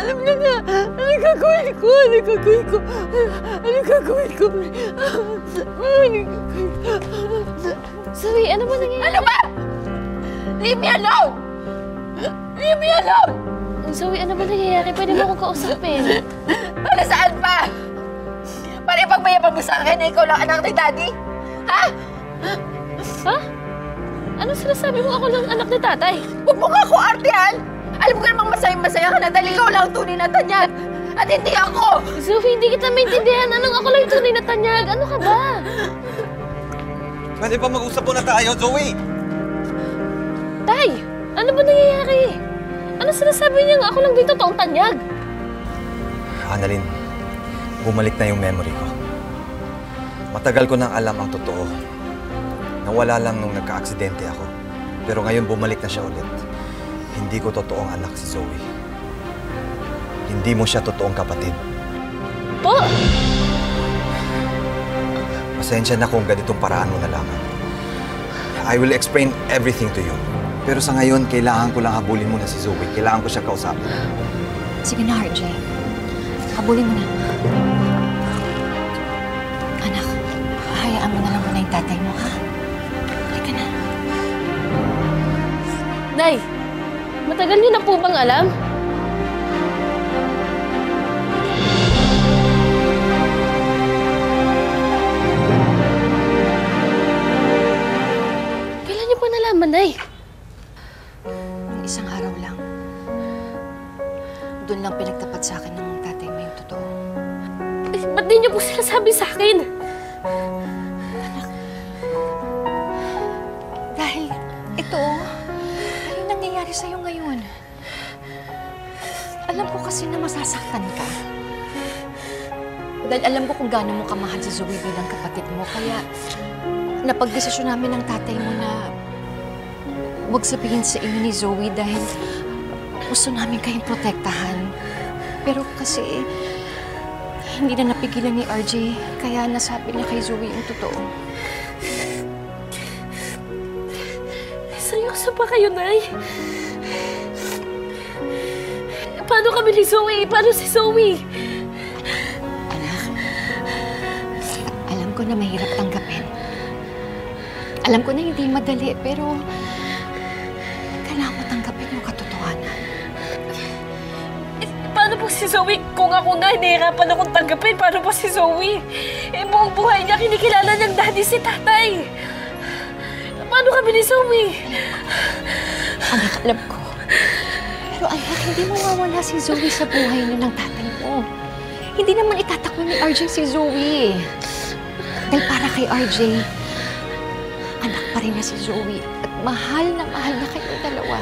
Alam niya na! Ano gagawin ko? Ano gagawin ko? Ano gagawin ko? Zoe, ano ba nangyayari? Ano ba? Leave me alone! Leave me alone! Zoe, ano ba nangyayari? Pwede mo akong kausapin. Para saan pa? Para ipagmayabang mo sa akin na ikaw lang anak ni Daddy? Ha? Ha? Ano sinasabi mo? Ako lang anak ni tatay. Huwag mo nga ako artihan! Alam ko namang masayang-masaya ka na dahil ikaw lang ang tunay na tanyag! At hindi ako! Zoe, hindi kita maintindihan. Anong ako lang yung tunay na tanyag? Ano ka ba? Pwede ba mag-usap muna tayo, Zoe? Tay, ano ba nangyayari? Ano sinasabi niya nga ako lang dito toong tanyag? Annalyn, bumalik na yung memory ko. Matagal ko nang alam ang totoo. Nawala lang nung nagka-aksidente ako. Pero ngayon bumalik na siya ulit. Hindi ko totoong anak si Zoe. Hindi mo siya totoong kapatid. Po! Pasensya na kung ganitong paraan mo nalaman. I will explain everything to you. Pero sa ngayon, kailangan ko lang habulin mo na si Zoe. Kailangan ko siya kausapin. Sige na, RJ. Habulin mo na. Anak, hayaan mo na lang muna yung tatay mo, ha? Halika na. Nay, matagal niyo na po bang alam? Kailan niyo po nalaman, Nay? Isang araw lang. Doon lang pinagtapat sa akin ng tatay mo yung totoo. Eh, ba't di niyo po sinasabi sa akin? Dahil ito, ano yung nangyayari sa'yo ngayon? Alam ko kasi na masasaktan ka. Dahil alam ko kung gaano mo kamahal si Zoe bilang kapatid mo. Kaya napagdesisyon namin ng tatay mo na huwag sabihin sa inyo ni Zoe dahil gusto namin kayong protektahan. Pero kasi hindi na napigilan ni RJ kaya nasabi niya kay Zoe yung totoo. Seryoso ba kayo, Nay? Paano kami ni Zoe? Paano si Zoe? Anak, alam ko na mahirap tanggapin. Alam ko na hindi madali, pero kailangan mo tanggapin yung katotohanan. Paano po si Zoe? Kung ako nga, nahihirapan akong tanggapin. Paano po si Zoe? Eh, buong buhay niya, kinikilala niyang daddy si tatay. Paano kami ni Zoe? Anak, alam ko. Pero anak, hindi mawawala si Zoe sa buhay niyo ng tatay mo. Hindi naman itatakbo ni RJ si Zoe. Dahil para kay RJ, anak pa rin na si Zoe at mahal na kayong dalawa.